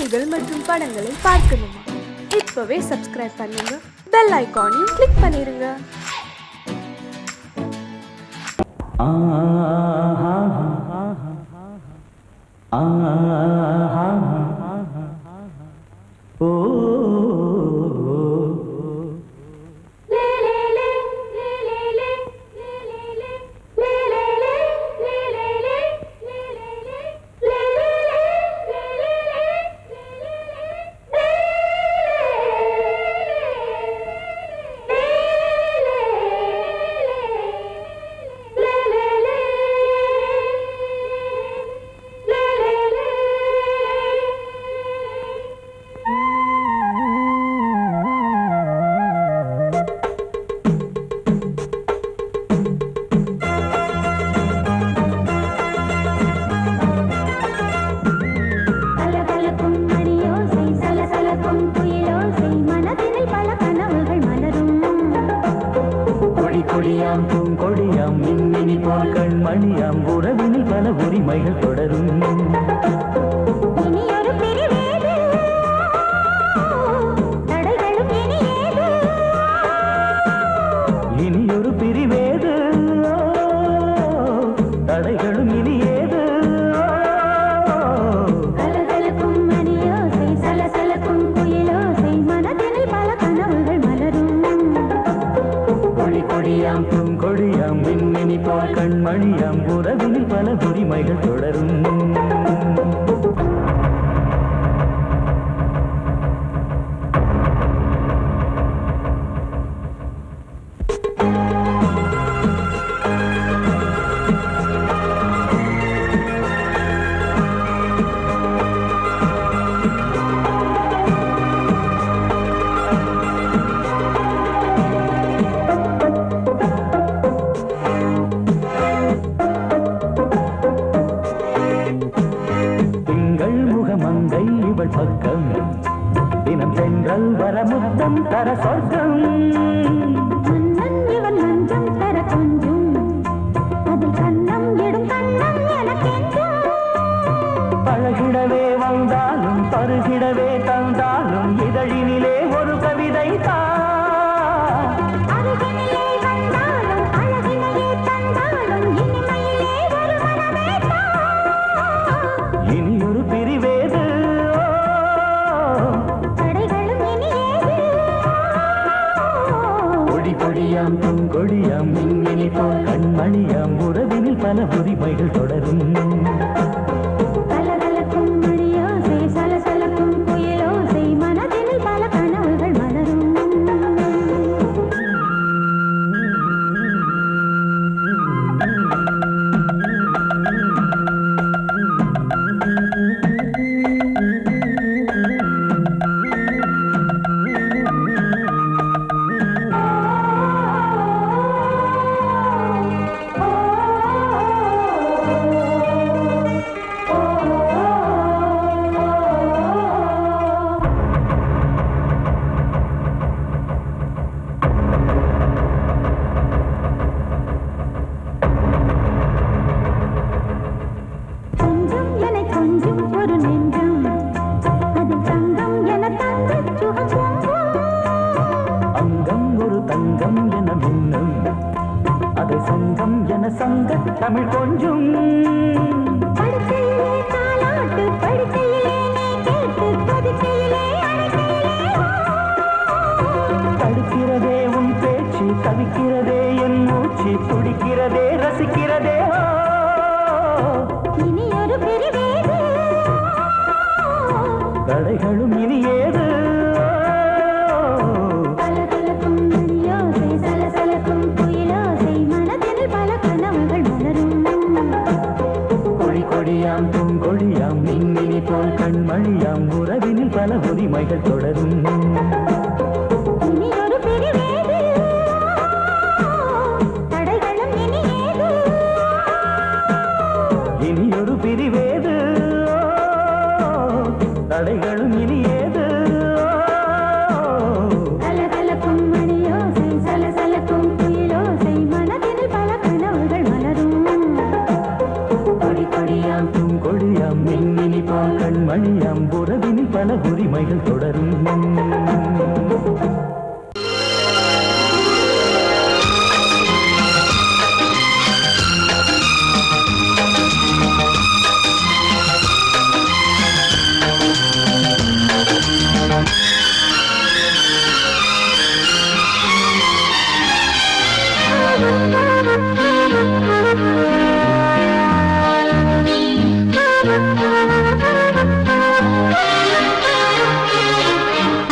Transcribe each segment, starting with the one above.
செய்திகள் மற்றும் படங்களை பார்க்கணுமா? இப்பவே சப்ஸ்கிரைப் பண்ணுங்க, பெல் ஐகானையும் கிளிக் பண்ணிருங்க. கொடியாம் பூங்கொடியாம் மின்மினி போல் கண்மணியாம் உறவினில் பல உரிமைகள் தொடரும். இனியொரு பிரிவேது தடைகளும் இனியேது. கலகலக்கும் மணியோசை சலசலக்கும் குயிலோசை மனதினில் பல கனவுகள் மலரும். கொடியாம் பூங்கொடியாம் மின்மினி போல் கண்மணியாம் உறவினில் பல உரிமைகள் தொடரும். மங்கை இவள் பக்கம் தினம் சென்றல் வர முத்தம் தர சொர்க்கம். மன்னன் இவன் மஞ்சம் தர கொஞ்சம் அதில் கண்ணம் இடும் கண்ணம் எனக்கென்றும். பழகிடவே வந்தாலும் பருகிடவே தந்தாலும் இதழினிலே ஒரு கவிதை தான். அருகினிலே வந்தாலும் அழகினையே தந்தாலும் இனிமையிலே ஒரு மனமே தான். இனியொரு பிரிவேது தடைகளும் இனியேது. கொடியாம் பூங்கொடியாம் மின்மினி போல் கண்மணியாம் உறவினில் பல உரிமைகள் தொடரும். கலகலக்கும் மணியோசை சலசலக்கும் குயிலோசை மனதினில் பல கனவுகள் மலரும். கொஞ்சம் என கொஞ்சம் ஒரு நெஞ்சம் அதில் தங்கம் என தங்க சுகம் பொங்கும். அங்கம் ஒரு தங்கம் என மின்னும் அதை சங்கம் என சங்க தமிழ் கொஞ்சும். படுக்கையிலே தாலாட்டு படுக்கையிலே நீ கேட்டு படுக்கையிலே அழைக்கையிலே தடுக்கிறதே உன் பேச்சு தவிக்கிறதே என் மூச்சு துடிக்கிறதே ரசிக்கிறதே. இனியொரு பிரிவேது தடைகளும் இனியேது. கலகலக்கும் மணியோசை சலசலக்கும் குயிலோசை மனதினில் பல கனவுகள் மலரும். கொடியாம் பூங்கொடியாம் மின்மினி போல் கண்மணியாம் உறவினில் பல உரிமைகள் தொடரும். இனியொரு பிரிவேது தடைகளும் இனியேது. இனியொரு பிரிவேது தடைகளும் இனியேது. கலகலக்கும் மணியோசை சலசலக்கும் குயிலோசை மனதினில் பல கனவுகள் மலரும். கொடியாம் பூங்கொடியாம் மின்மினி போல் கண்மணியாம் உறவினில் உறவினில் பல உரிமைகள் தொடரும்.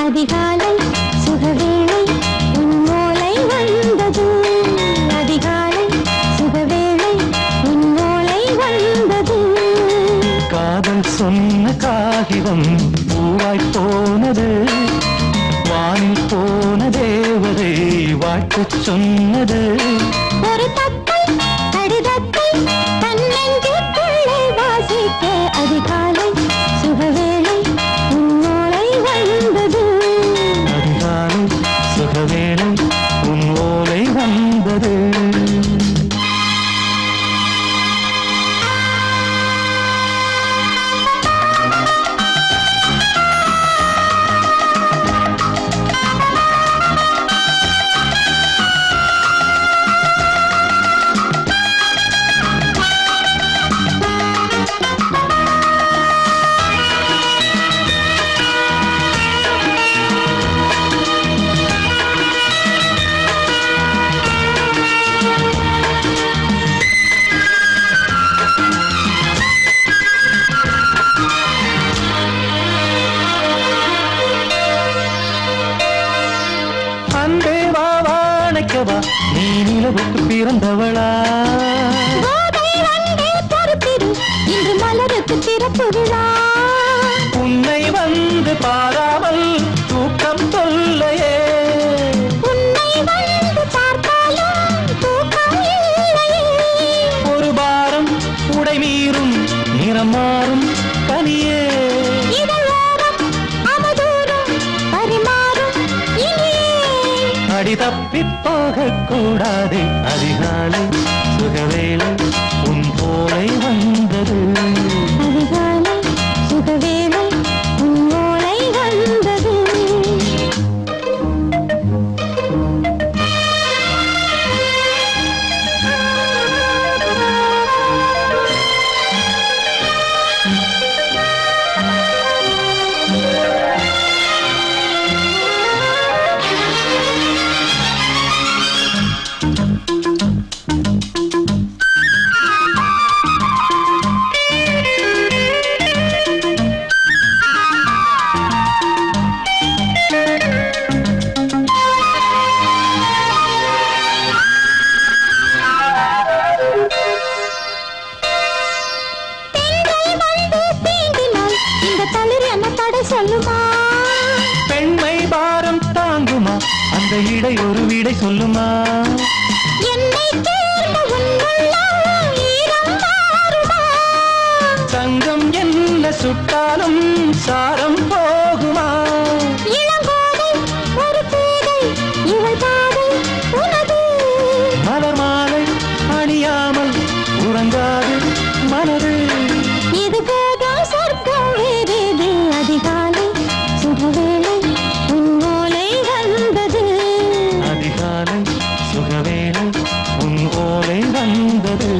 அதிகாலை சுகவேளை உன்னோலை வந்தது. அதிகாலை சுகவேளை உன்னோலை வந்தது. காதல் சொன்ன காகிதம் பூவாய் போனது. வானில் போன தேவதை வாழ்த்து சொன்னது. ஒரு தத்தை கடிதத்தை தன்னெஞ்சுக்குள்ளே வாசிக்க அதிகாலை சுகவேளை உன்னோலை வந்தது. அதிகாலை சுகவேளை உன் ஓலை வந்தது. அன்பே வா வாழைக்கவா நீ நிலவுக்கு பிறந்தவளா. கோதை வந்தே பொறுப்பிரு இன்று மலருக்கு திறப்பு விழா. உன்னை வந்து பாராமல் தூக்கம் தொல்லையே. உன்னை வந்து பார்த்தாலும் தூக்கம் இல்லையே. ஒரு பாரம் உடை மீறும் நிறம் மாறும் கனியே. இதழோரம் அமுதூரம் பரிமாறும் இனியே. அடி தப்பிப் போகக் கூடாது. அதிகாலை சுகவேளை உன் போலை வந்தது. அதிகாலை சுகவேளை உன்னோலை வந்தது. பெண்கள் வந்து தீண்டினால் இந்த தளிர் என்ன தடை சொல்லுமா? பெண்மை பாரம் தாங்குமா அந்த இடை ஒரு விடை சொல்லுமா. என்னை தேர்ந்த உன்னுள்ளம் ஈரம் மாறுமா? தங்கம் என்ன சுட்டாலும் சாரம் போகுமா. இளங்கோதை ஒரு பேதை இவள் பாதை உனது. மலர் மாலை அணியாமல் உறங்காது மனது. இது போதும் சொர்க்கம் வேறேது. அதிகாலை சுகவேளை உன்னோலை வந்தது. அதிகாலை சுகவேளை உன் ஓலை வந்தது.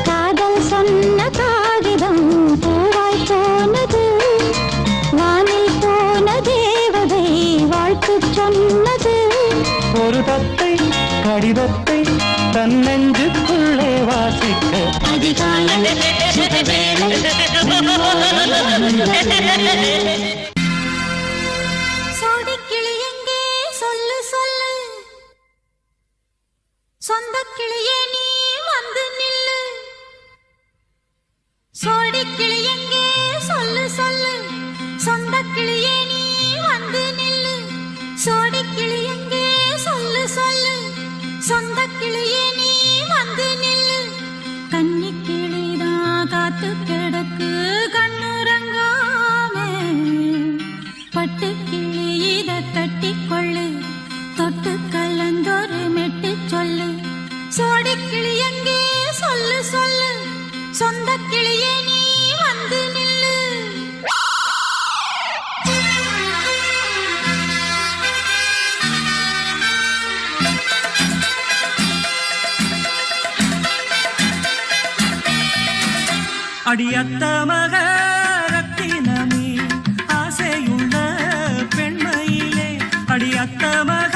காதல் சொன்ன காகிதம் பூவாய் போனது. வானில் போன தேவதை வாழ்த்து சொன்னது. ஒரு தத்தை கடிதத்தை தன்னெஞ்சுக்குள்ளே வாசிக்க அதிகாலை சுகவேளை உன்னோலை வந்தது. சோடிக்கிளி எங்கே சொல்லு சொல்லு. சொந்தக் கிளியே நீ வந்து நில்லு. சோடிக்கிளி எங்கே சொல்லு சொல்லு. சொந்தக் கிளியே நீ வந்து நில்லு. சோடிக்கிளி எங்கே சொல்லு சொல்லு. சொந்தக் கிளியே நீ வந்து நில்லு. கன்னிக் கிளிதான் காத்து கிடக்கு கண்ணுறங்காமே. பட்டு கிளி இத கட்டிக்கொள்ளு. தொட்டு கலந்தொரு மெட்டு சொல்லு. சோடிக் கிளி எங்கே சொல்லு சொல்லு. சொந்தக் கிளியே நீ வந்து நில்லு. அடியத்த மக ரத்தினமே ஆசையுள்ள பெண்மையிலே அடியத்த மக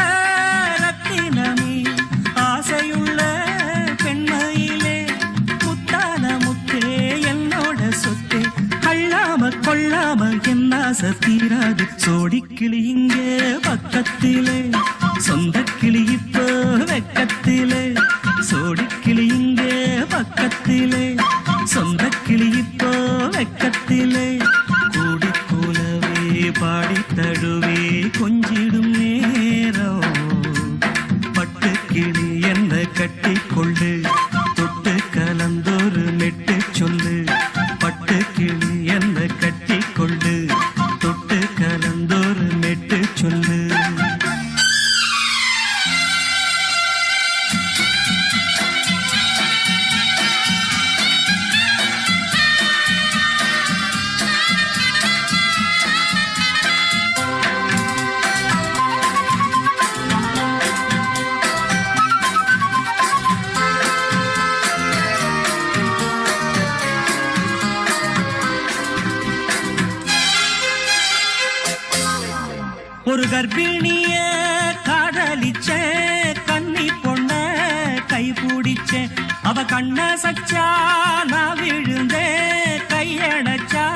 ரத்தினமே ஆசையுள்ள பெண்மையிலே முத்தான முத்தே என்னோட சொத்தே அள்ளாம கொள்ளாம என் ஆசை தீராது சோடிக்கிளி இங்கே பக்கத்திலே சொந்த கிளி இப்போ வெக்கத்திலே சோடிக்கிளி இங்கே பக்கத்திலே சொந்த கிளி இப்போ வெக்கத்திலே கூடி கூலவே பாடி தழுவே கொஞ்சிடும் நேரம் பட்டு கிளி என்ன கட்டி கொண்டு தொட்டு கலந்தொரு மெட்டு சொல்லு பட்டு கிளி என்ன கட்டி கொண்டு தொட்டு கலந்தொரு மெட்டு சொல்லு ஒரு கர்ப்பிணிய காதலிச்ச கண்ணி பொண்ண கை பிடிச்ச அவ கண்ண சச்சா நான் விழுந்தேன் கையடைச்சா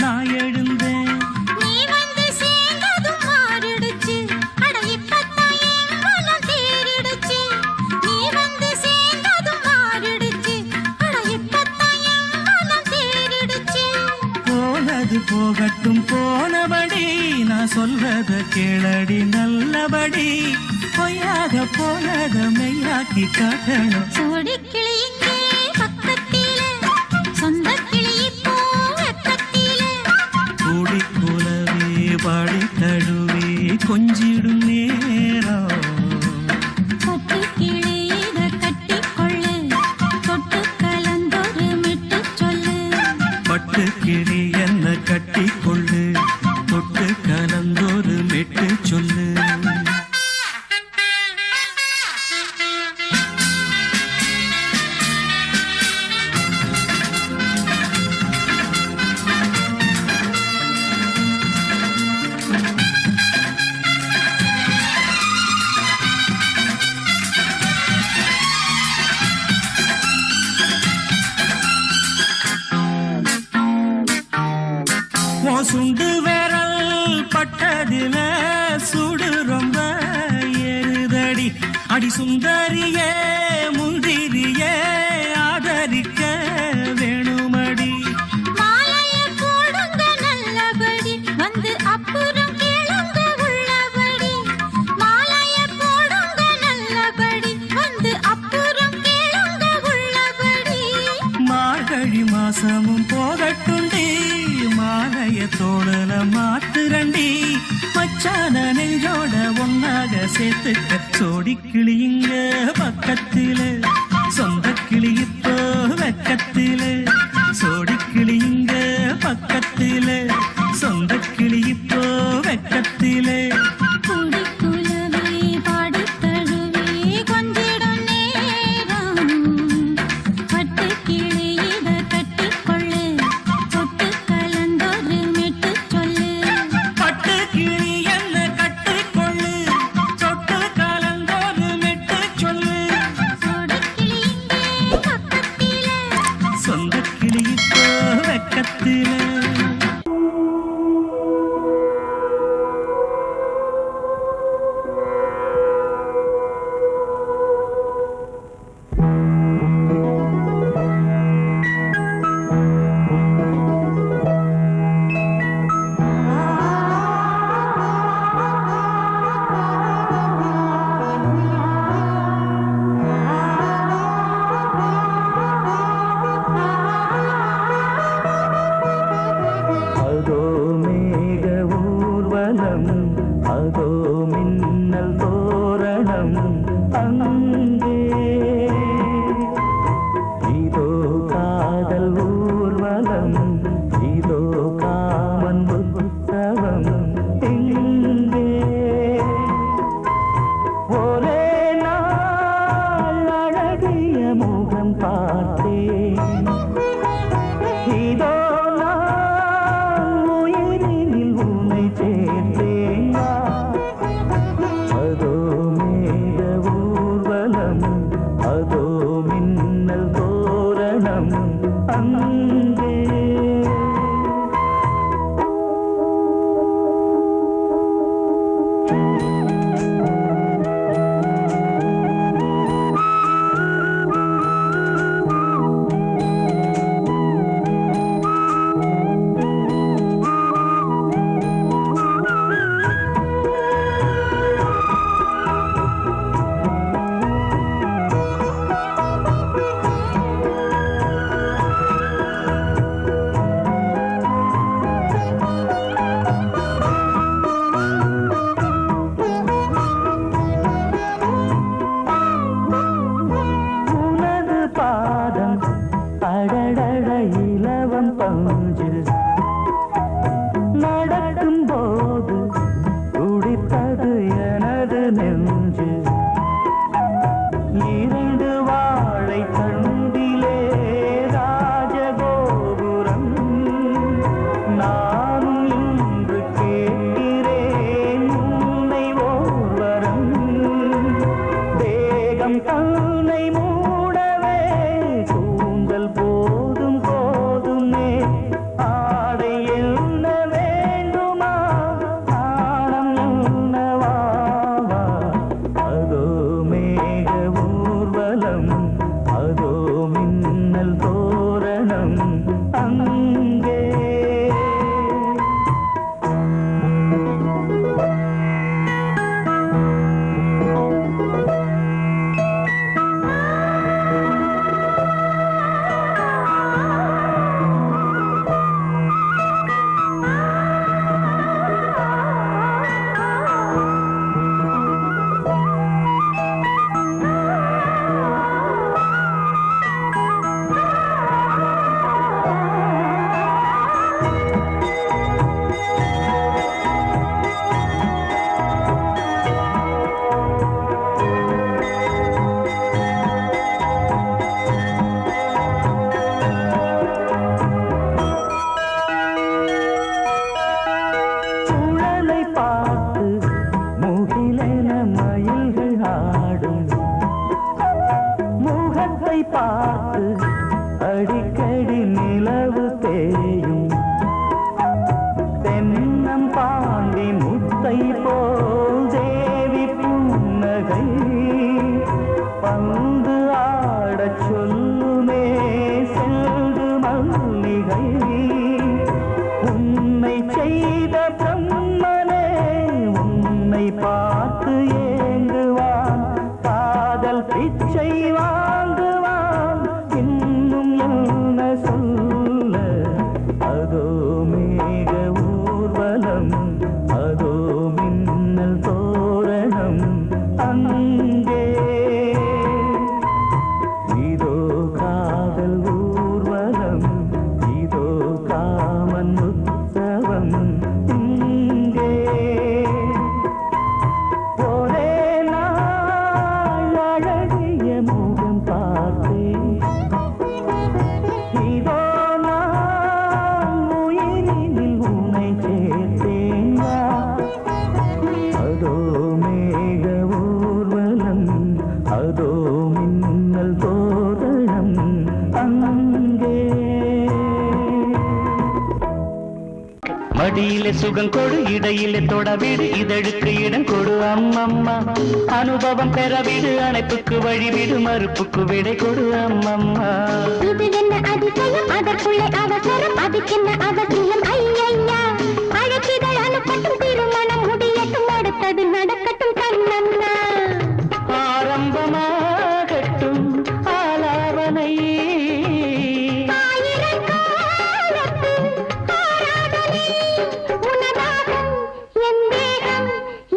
நான் எழுந்தேன் நீ வந்து சேர்ந்ததும் மாறிடுச்சு அட இப்பத்தான் என் மனம் தேறிடுச்சு நீ வந்து சேர்ந்ததும் மாறிடுச்சு அட இப்பத்தான் என் மனம் தேறிடுச்சு போனது போகட்டும் போனபடி நான் சொல்றத கேளடி நல்லபடி பொய்யாக போனத மெய்யாக்கி காட்டணும் சோடிக்கிளி இங்கே பக்கத்திலே சொந்த கிளி இப்போ வெக்கத்திலே கூடி கூலவே பாடி தழுவே கொஞ்சிடும் நேரம் பட்டு கிளி இத கட்டிக்கொள்ளு தொட்டு கலந்தொரு மெட்டு சொல்லு பட்டு கிளி என்ன கட்டி கொள்ளு தொட்டு கலந்தொரு மெட்டு சொல்லு உன் சுண்டு விரல் பட்டதில சுடு ரொம்ப ஏறுதடி அடி சுந்தரியே முந்திரியே ஆதரிக்க வேணுமடி மாலைய போடுங்க நல்லபடி வந்து அப்புறம் கேளுங்க உள்ளபடி மாலைய போடுங்க நல்லபடி வந்து அப்புறம் கேளுங்க உள்ளபடி மார்கழி மாசமும் போகட்டுண்டி மாலைய தோழல மாத்துரண்டி மச்சான நெஞ்சோட ஒன்னாக சேர்த்துக்க சோடிக்கிளி இங்க பக்கத்திலே சொந்த கிளி இப்போ வெக்கத்திலே சோடிக்கிளி இங்க பக்கத்திலே சொந்த கிளி இப்போ வெக்கத்திலே கூடி குலவே பாடி தழுவே கொஞ்சிடும் நேரம் பட்டு கிளி இத கட்டிக்கொள்ளு தொட்டு கலந்தொரு மெட்டு சொல்லு பட்டு கிளி என்ன கட்டிக்கொள்ளு சொட்டு கலந்தோரு மெட்டு சொல்லு சோடிக்கிளி இங்கே பக்கத்திலே சொந்த கிளி இப்போ வெக்கத்திலே மனம் பாண்டி முத்தை போல் தேவி புன்னகை பந்து ஆடச் சொல்லுமே செல்து மல்லிகை உன்னை செய்த பிரம்மனே உன்னை பார்த்து ஏங்குவான் காதல் பிச்சை வாங்குவான் இன்னும் என்ன சொல்ல அதோ மேக ஊர்வலம் அதோ மின்னல் தோரணம் அங்கே இதோ காதல் ஊர்வலம் இதோ காமன் உற்சவம் இங்கே ஒரே நாள் அழகிய முகம் பார்த்தேன் இதோ நான் உயிரினில் உன்னை சேர்த்தேன் அதோ மேக ஊர்வலம் அதோ மின்னல் தோரணம் அங்கே மடியிலே சுகம் கொடு இடையிலே தொடவிடு இதழுக்கு இடம் கொடு அம்மம்மா அனுபவம் பெறவிடு அணைப்புக்கு வழிவிடு மறுப்புக்கு விடை கொடு அம்மம்மா இது என்ன அதிசயம் அதற்குள்ளே அவசரம் அதுக்கென்ன அவசியம் ஐயையா அழைக்கிதழ் அனுப்பட்டும் திருமணம் முடியட்டும் அடுத்தது நடக்கட்டும் கண்ணண்ணா ஆரம்பமாகட்டும் ஆலாவனை ஆயிரங்காலத்து ஆராதனை உனதாகும் என் தேகம்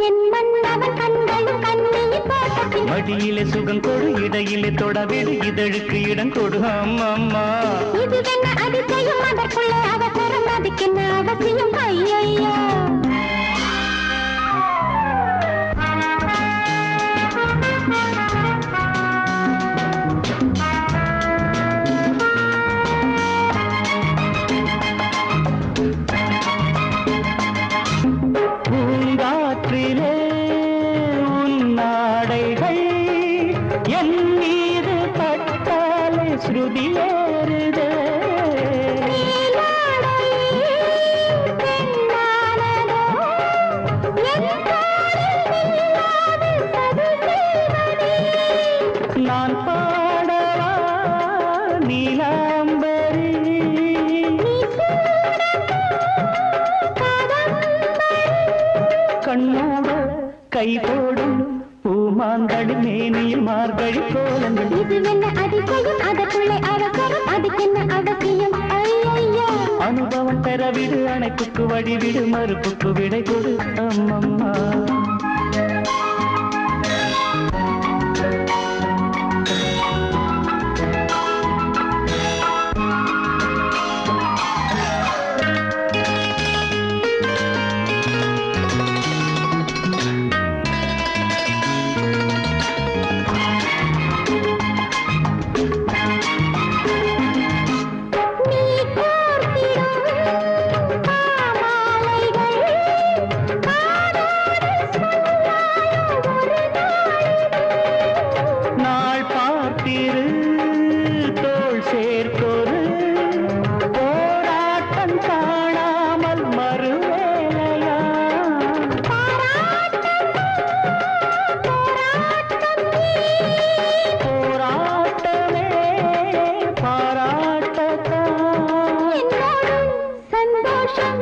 என் மன்னவன் கண்களும் கண்ணியின் தோட்டத்தில் மடியிலே சுகம் கொடு இடையிலே தொடவிடு இதழுக்கு இடம் கொடு அம்மம்மா இது என்ன அதிசயம் அதற்குள்ளே அவசரம் அதுக்கென்ன அவசியம் ஐயையா பூங்காற்றிலே உன் நாடைகள் என் மீது பட்டாலே ஸ்ருதியேறுதே நான் பாடவா நீலாம்பரி கண்ணோட கை போடும் பூமாங்கடி மேனியில் மார்கழி கோலங்கள் இது என்ன அதிசயம் அதற்குள்ளே அவசரம் அதுக்கென்ன அவசியம் ஐயையா அனுபவம் பெறவிடு அணைப்புக்கு வழிவிடு மறுப்புக்கு விடை கொடு அம்மம்மா நீ கோர்த்திடும் மாலைகள் காதோடு சொல்லாயோ ஒரு நாளில் நாள் பார்த்திரு தோள் சேர்க்கொரு போராட்டம் காணாமல் மறுவேலையா போராட்டமே பாராட்டத்தான் என்னோடும் சந்தோஷம்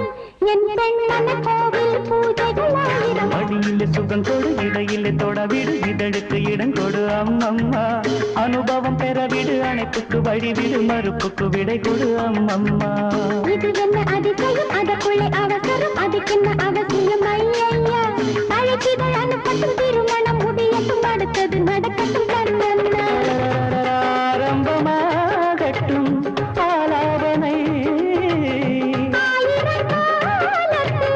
என் பெண்ணன கோவில் பூஜைகள் ஆயிரம் மடியிலே சுகம் கொடு இடையிலே தொடவிடு இதழுக்கு இடம் கொடு அம்மம்மா அனுபவம் பெறவிடு அணைப்புக்கு வழிவிடு மறுப்புக்கு விடை கொடு அம்மம்மா இது என்ன அதிசயம் அதற்குள்ளே அவசரம் அதுக்கென்ன அவசியம் ஐயையா அழைக்கிதழ் அனுப்பட்டும் திருமணம் முடியட்டும் அடுத்தது நடக்கட்டும் கண்ணண்ணா ஆரம்பமாகட்டும் ஆலாபனை ஆயிரங்காலத்து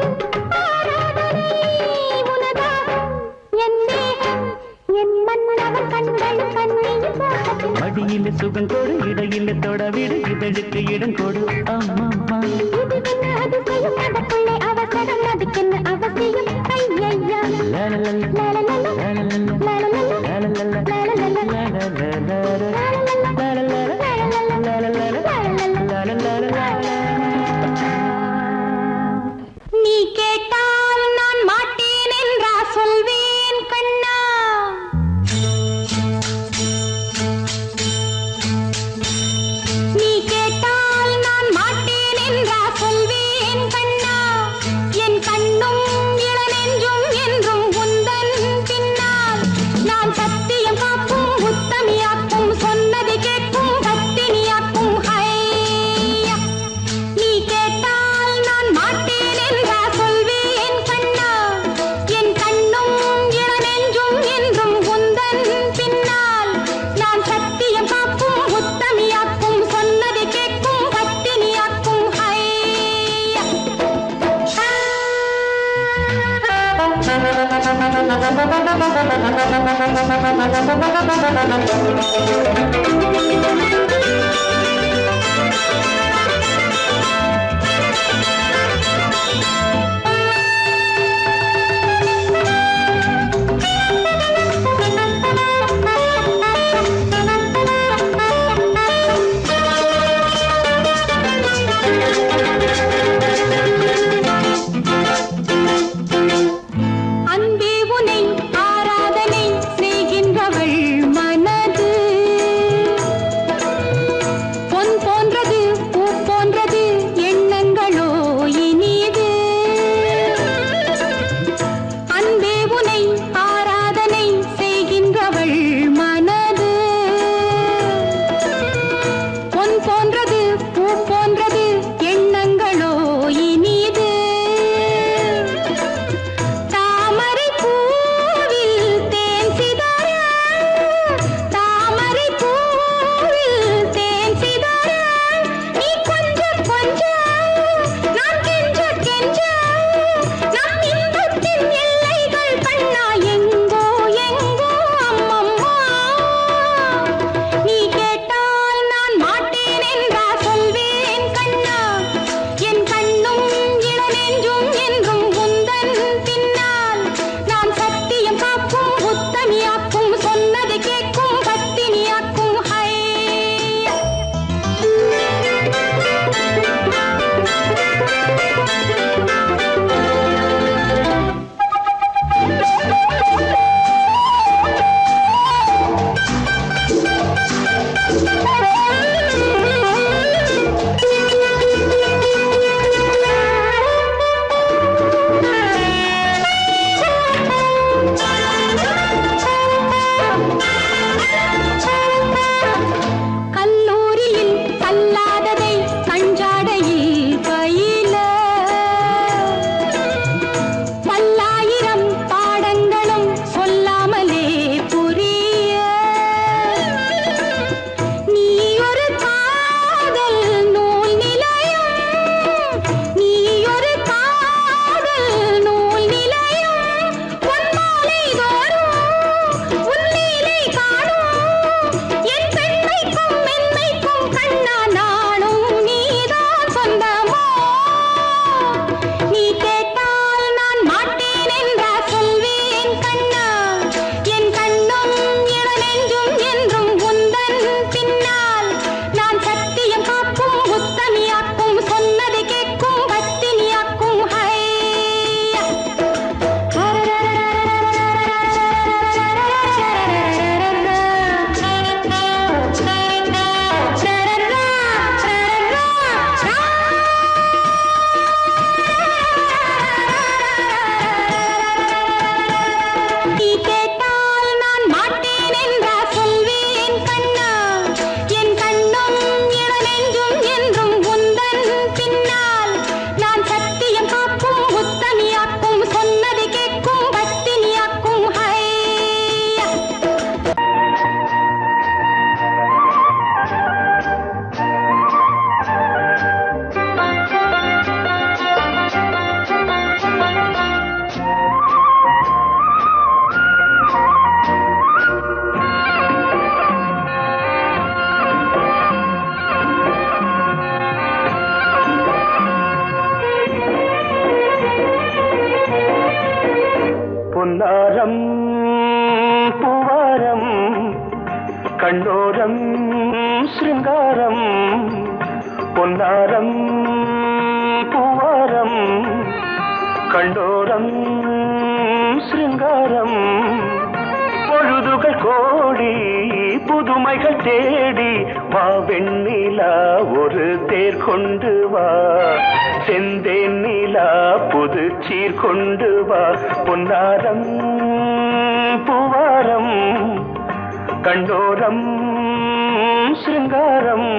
ஆராதனை உனதாகும் என் தேகம் என் மன்னவன் கண்களும் கண்ணியின் தோட்டத்தில் மடியிலே சுகம் கொடு இடையிலே தொடவிடு இதழுக்கு இடம் கொடு அம்மம்மா இது என்ன அதிசயம் அதற்குள்ளே அவசரம் அதுக்கென்ன அவசியம் ஐயையா லலலல. லலல கேட்டால் நான் மாட்டேன் என்றா சொல்வேன் கண்ணா. நீ கேட்டால் நான் மாட்டேன் என்றா சொல்வேன் கண்ணா. என் கண்ணும் இளநெஞ்சும் என்றும் உந்தன் பின்னால். நான் சத்தியம் காக்கும் உத்தமியாக்கும் சொன்னது கேட்கும் பத்தினியாக்கும் ஹையா. நீ கேட்டால் நான் மாட்டேன் என்றா சொல்வேன் கண்ணா. என் கண்ணும் இளநெஞ்சும் என்றும் உந்தன் பின்னால். நான் சத்தியம் காக்கும் உத்தமியாக்கும் சொன்னது கேட்கும் பத்தினியாக்கும் ஹையா. அன்பே உனை ஆராதனை செய்கின்றவள் மனது பொன் போன்றது பூ போன்றது எண்ணங்களோ இனிது. அன்பே உனை ஆராதனை செய்கின்றவள் மனது பொன் போன்றது பூ போன்றது எண்ணங்களோ இனிது. தாமரை பூவில் தேன் சிதற, தாமரை பூவில் தேன் சிதற, நீ கொஞ்ச கொஞ்ச நான் கெஞ்ச கெஞ்ச, நம் இன்பத்தின் எல்லைகள் கண்ணா எங்கோ எங்கோ அம்மம்மா. நீ கேட்டால் நான் மாட்டேன் என்றா சொல்வேன் கண்ணா. என் கண்ணும் இளநெஞ்சும் என்றும் உந்தன் பின்னால். நான் சத்தியம் காக்கும் உத்தமியாக்கும் சொன்னது கேட்கும் பத்தினியாக்கும் ஹையா. கல்லூரியில் கல்லாததை கஞ்சாடையில் பயில, பல்லாயிரம் பாடங்களும் சொல்லாமலே புரிய. நீ ஒரு காதல் நூல் நிலையம், நீ ஒரு காதல் நூல் நிலையம். பொன்மாலை தோறும் உன்னிலை காணும் என் பெண்மைக்கும் மென்மைக்கும் கண்ணா நானும் நீதான் சொந்தமோ. நீ கேட்டால் நான் மாட்டேன் என்றா சொல்வேன் கண்ணா. என் கண்ணும் இளநெஞ்சும் என்றும் உந்தன் பின்னால். நான் சத்தியம் காக்கும் உத்தமியாக்கும் சொன்னது கேட்கும் பத்தினியாக்கும் ஹையா. நீ கேட்டால் நான் மாட்டேன் என்றா சொல்வேன் கண்ணா. என் கண்ணும் இளநெஞ்சும் என்றும் உந்தன் பின்னால். நான் சத்தியம் காக்கும் உத்தமியாக்கும் சொன்னது கேட்கும் பத்தினியாக்கும் ஹையா. பொன்னாரம் பூவாரம் கண்ணோரம் சிருங்காரம். பொன்னாரம் பூவாரம் கண்டோரம் சிருங்காரம் பொழுதுகள் கோடி புதுமைகள் தேடி வா வெண்ணிலா ஒரு தேர் கொண்டு வா செந்தேன் நிலா புது சீர் கொண்டு வா பொன்னாரம் பூவாரம் கண்டோரம் சிருங்காரம்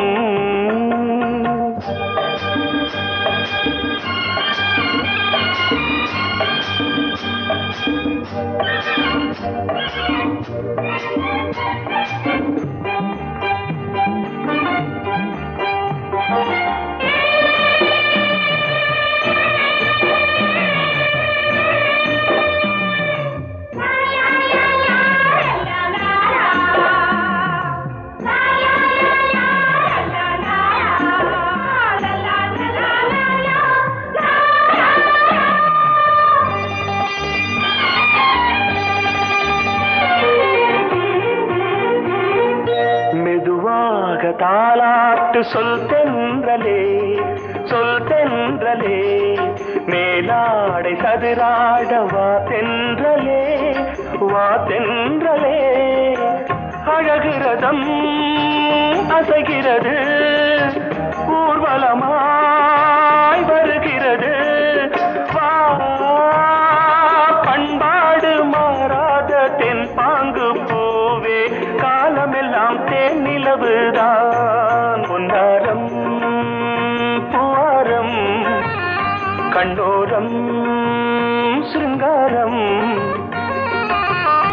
தாலாட்டு சொல் தென்றலே மேலாடை சதுராட வா தென்றலே அழகிறதம் அசைகிறது ஊர்வலமாய் வருகிறது வா பண்பாடு மாறாத தென் பாங்கு பூவே காலமெல்லாம் தேன் நிலவுதான் பொன்னாரம் பூவாரம் கண்டோரம் சிருங்காரம்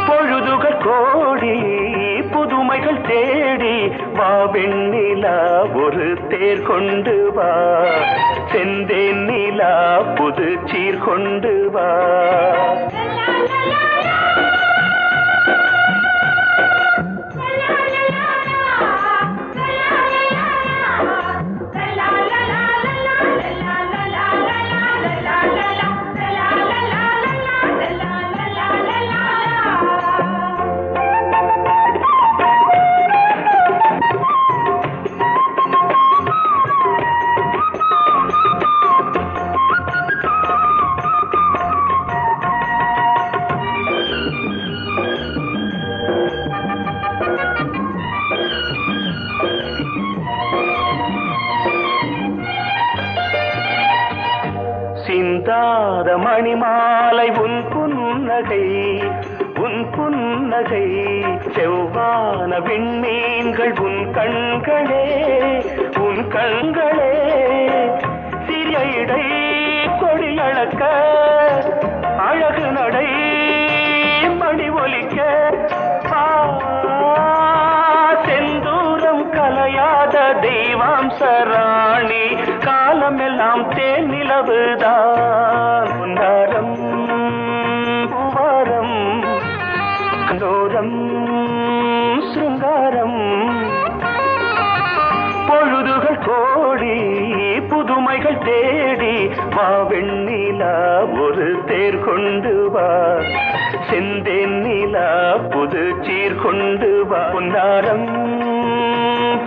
பொழுதுகள் கோடி புதுமைகள் தேடி வா வெண்ணிலா ஒரு தேர் கொண்டு வா செந்தேன் நிலா புது சீர் கொண்டு வா சிந்தாத மணிமாலை உன் புன்னகை செவ்வான விண்மீன்கள் உன் கண்களே சிறிய இடை கொடியளக்க அழகு நடை மணி ஒலிக்க செந்தூரம் கலையாத தெய்வாம்சராணி காலமெல்லாம் தேன் நிலவுதான் பொன்னாரம் பூவாரம் கண்டோரம் சிருங்காரம் பொழுதுகள் கோடி புதுமைகள் தேடி வா வெண்ணிலா ஒரு தேர் கொண்டு வா செந்தேன் நிலா புது சீர் கொண்டு வா பொன்னாரம்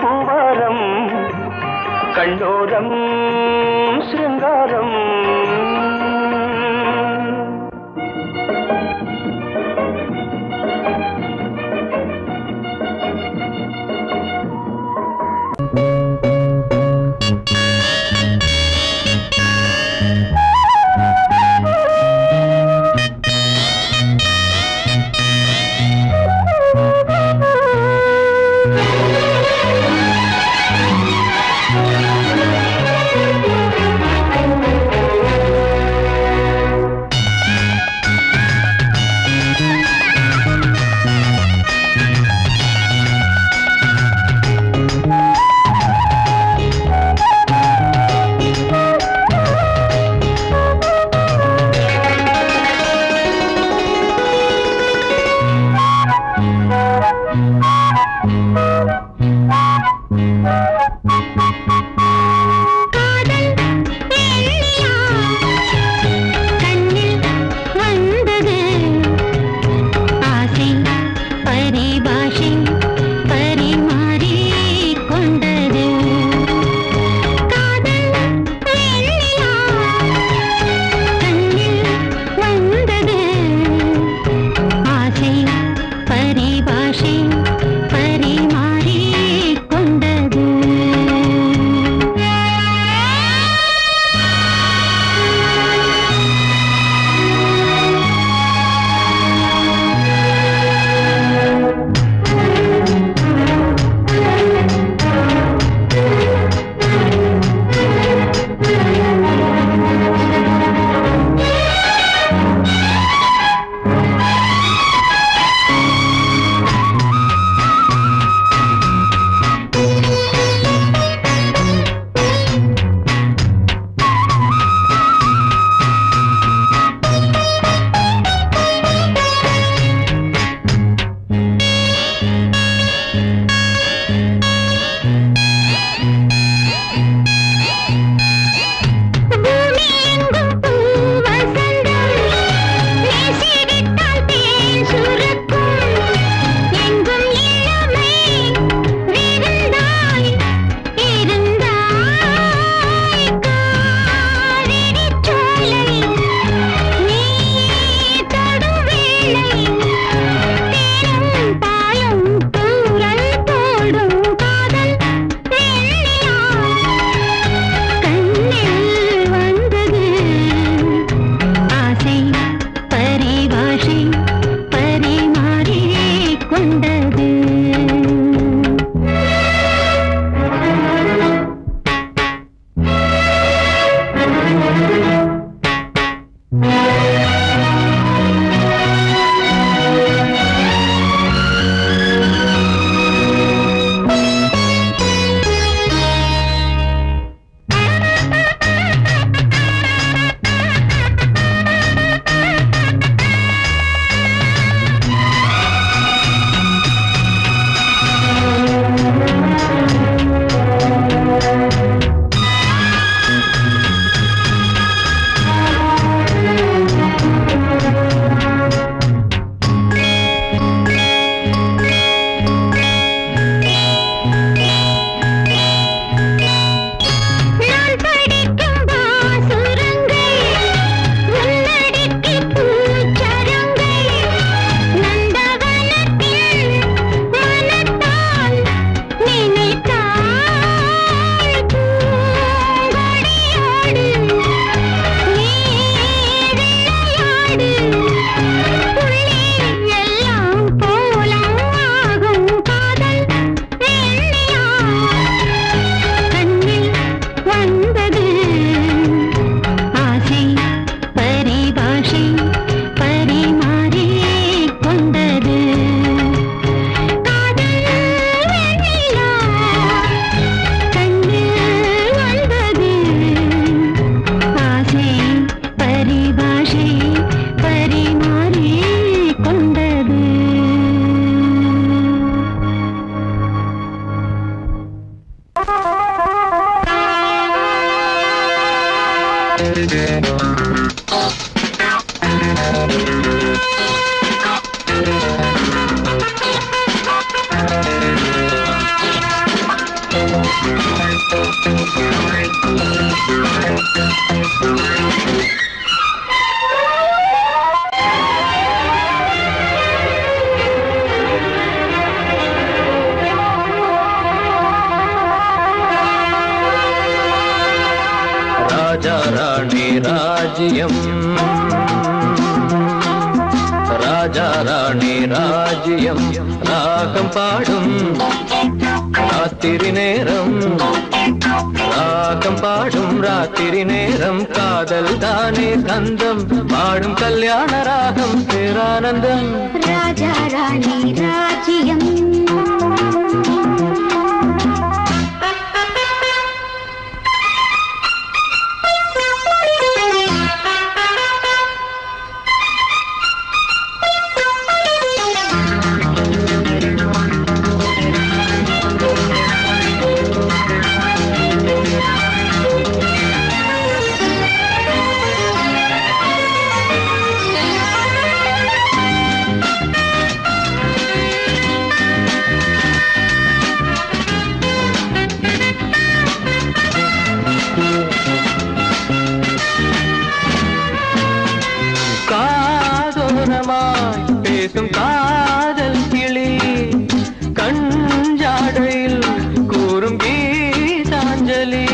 பூவாரம் கண்டோரம் சிருங்காரம் ராஜா ராணி ராஜ்யம் ராஜா ராணி ராஜ்யம் ராகம் பாடும் ராத்திரி நேரம் ராகம் பாடும் ராத்திரி நேரம் காதல் தானே கந்தம் பாடும் கல்யாண ராகம் பேரானந்தம் ராஜா ராணி ராஜ்யம் பேசும் காதல் கிளி கஞ்சாடையில் கூறும் கீதாஞ்சலி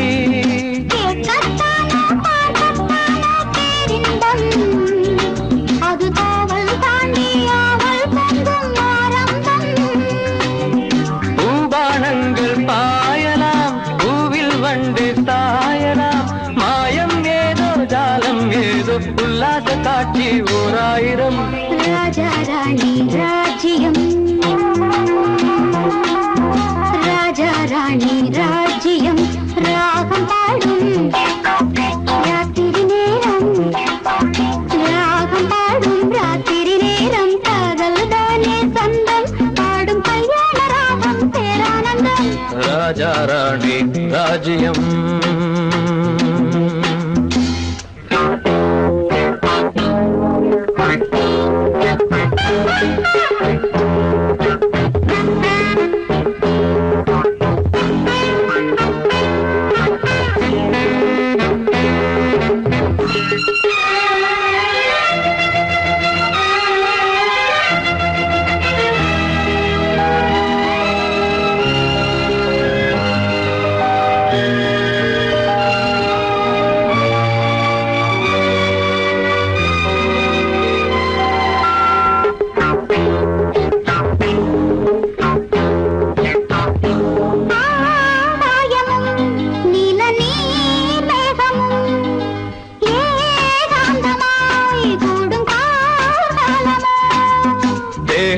அது காவல் தாண்டி அவள் பூபானங்கள் பாயலாம் பூவில் வண்டு தாயலாம் மாயம் ஏதோ ஜாலம் ஏதோ உல்லாச காட்சி ஓராயிரம் ராஜா ராணி ராஜ்யம் ராஜா ராணி ராஜ்யம் ராகம் பாடும் ராத்திரி நேரம் ராகம் பாடும் ராத்திரி நேரம் காதல் தானே சொந்தம் பாடும் கல்யாண ராகம் பேரானந்தம் ராஜா ராணி ராஜ்யம்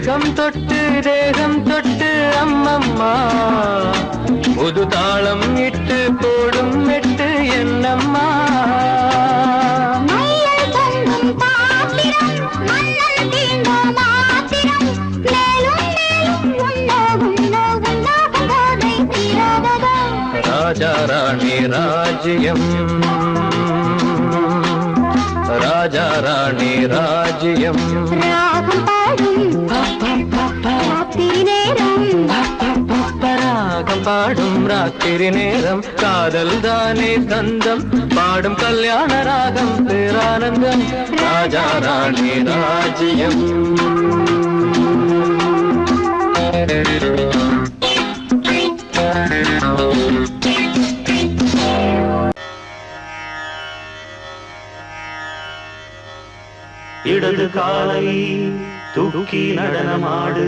தேகம் தொட்டு தேகம் தொட்டு அம்மம்மா புது தாளம் இட்டு போடும் மெட்டு என்னம்மா ராஜா ராணி ராஜ்யம் ராஜா ராணி ராஜ்யம் ராகம் பாடும் ராத்திரி நேரம் காதல் தானே கந்தம் பாடும் கல்யாண ராகம் பேரானந்தம் ராஜா ராணி ராஜ்யம் இடது காலை தூக்கி நடனமாடு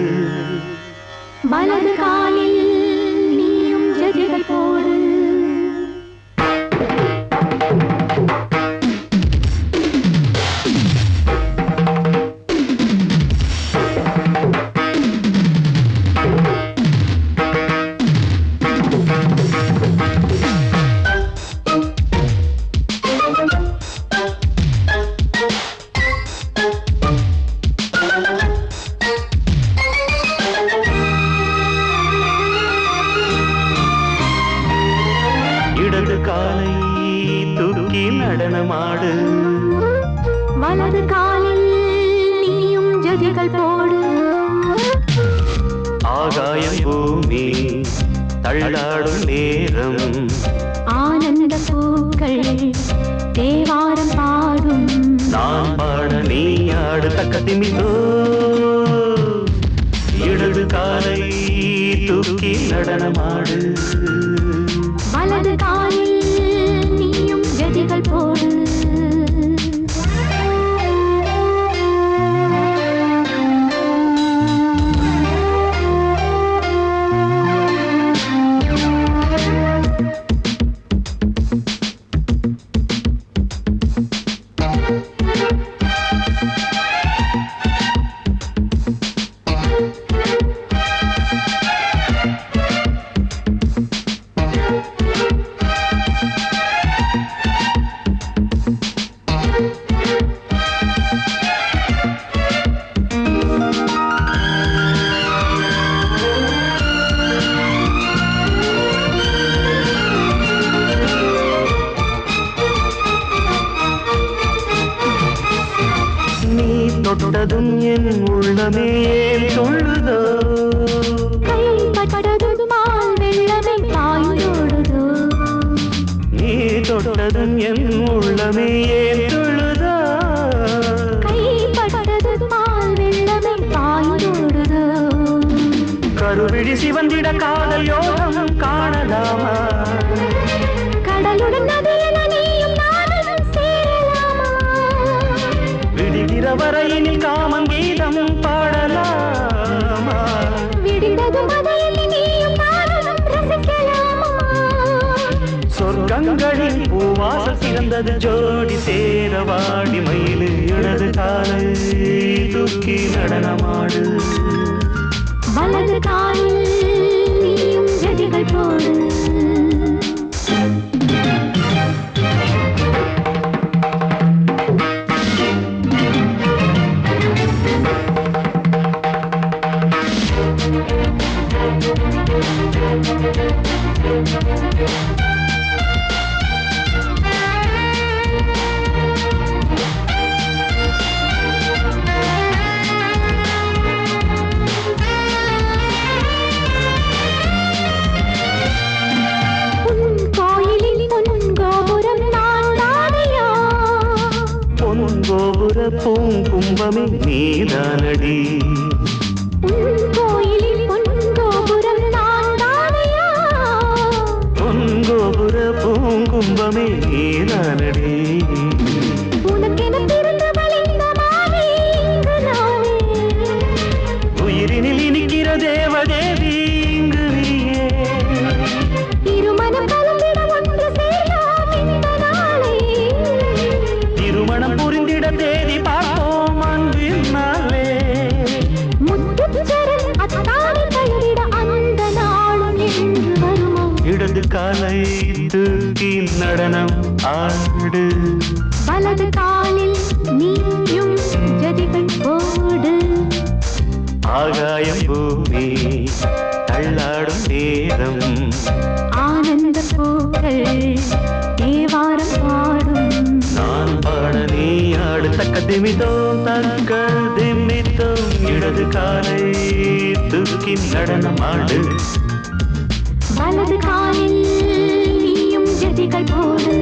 வலது காலில் நீயும் ஜதிகள் போடு இடது காலை தூக்கி நடனமாடு வலது காலில் நீயும் ஜதிகள் போடு ஆகாயம் பூமி தள்ளாடும் நேரம் ஆனந்த பூக்கள் தேவாரம் பாடும் நான் பாட நீ ஆடு தக்க திமிதோ இடது காலை தூக்கி நடனமாடு வலது காலில் நீயும் ஜதிகள் போடு தொட்டதும் என் உள்ளமே ஏன் சொல்லுதோ கைப்பட்டதும் மால் வெள்ளமே பாய்ந்தோடுதோ நீ தொட்டதும் என் உள்ளமே ஏன் சொல்லுதோ கைப்பட்டதும் மால் வெள்ளமே பாய்ந்தோடுதோ கருவிழி சிவந்திட காதல் யோகம் காணலாமா கடலுடன் நதியில நீயும் நானும் சேரலாமா விடுகிற வரையினில் காமம் கீதம் பாடலாமா விடிந்ததும் மதையில் நீயும் நானும் ரசிக்கலாமா சொர்க்கங்களின் பூவாசல் சிறந்தது ஜோடி சேர வாடி மயிலு இடது காலை தூக்கி நடனமாடு வலது காலில் நீயும் ஜதிகள் போடு பூங்கும்பமே நீதானடி கோயிலில் பொன்கோபுரம் நான் தானையா பொன்கோபுர பூங்கும்பமே நீதானடி உனக்கென பிறந்தவள் இந்த மாலை இங்கு நானே உயிரினில் இனிக்கிற தேவதேவி இங்கு நீயே திருமணம் கலந்திட ஒன்று சேரலாம் இந்த நாளே திருமணம் புரிந்திட தேதி பார்ப்போம் அன்பின் நாளே முத்து காலை தூக்கி நடனம் ஆடு வலது காலில் நீயும் ஜதிகள் போடு ஆகாயம் பூமி தள்ளாடும் நேரம் ஆனந்த பூக்கள் தேவாரம் பாடும் நான் பாட நீ ஆடு தக்க திமித்தோம் தக்க திமித்தோம் இடது காலை தூக்கி நடனம் ஆடு வலது காலில் நீயும் ஜதிகள் போடு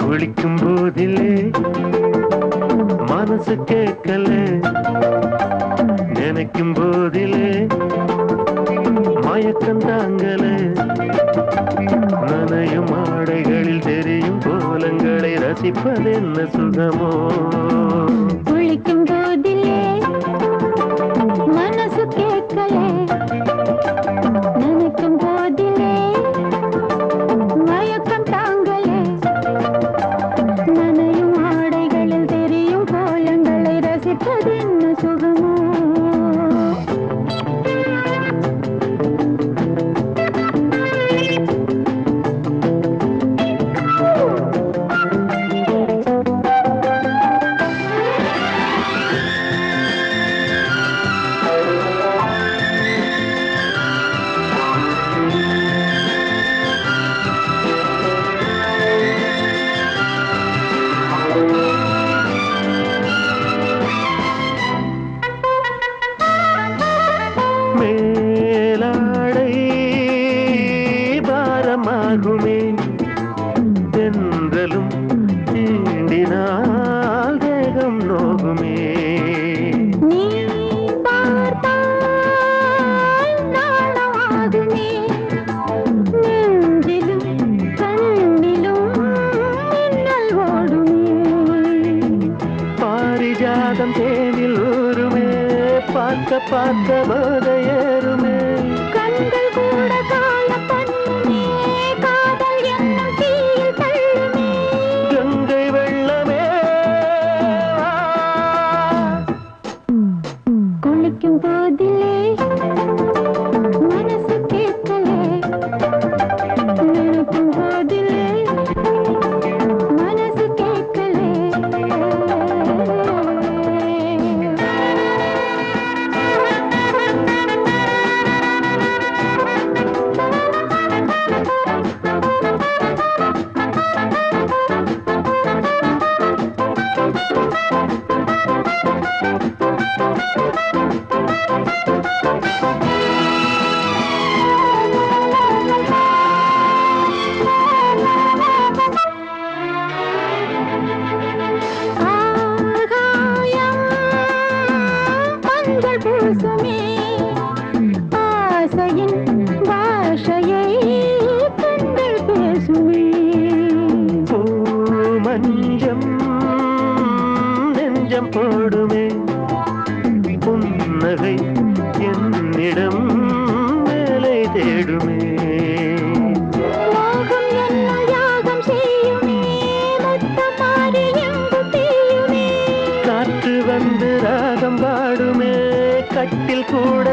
குளிக்கும் போதிலே மனசு கேட்கல நினைக்கும் போதிலே மயக்கம் தாங்கல நனையும் ஆடைகளில் தெரியும் கோலங்களை ரசிப்பதென்ன சுகமோ குளிக்கும் போதிலே மனசு கேட்கலே நினைக்கும் போதிலே மயக்கம் தாங்கலே நனையும் ஆடைகளில் தெரியும் கோலங்களை ரசிப்பதென்ன சுகமோ மேலாடை பாரமாகுமே தென்றலும் தீண்டினால் தேகம் நோகுமே நீ பார்த்தால் நாணமாகுமே நெஞ்சிலும் கண்ணிலும் மின்னல் ஓடுமே பாரிஜாதம் தேனில் ஊருமே பார்க்க பார்க்க போதையேறுமே கண்கள் கூட கால பண்ணுமே காதல் என்னும் தீயில் தள்ளுமே கங்கை வெள்ளமே குளிக்கும் போதிலே மனசு கேட்கலே நினைக்கும் போதிலே மனசு கேட்கலே ஆகாயம் மஞ்சள் பூசுமே ஆசையின் பாஷையை கண்கள் பேசுமே மஞ்சம் நெஞ்சம் போடுமே புன்னகை என்னிடம் மேலே தேடுமே மோகம் என்னும் யாகம் செய்யுமே முத்தம் மாறி எங்கும் தீயுமே காற்று வந்து ராகம் பாடுமே கட்டில் கூட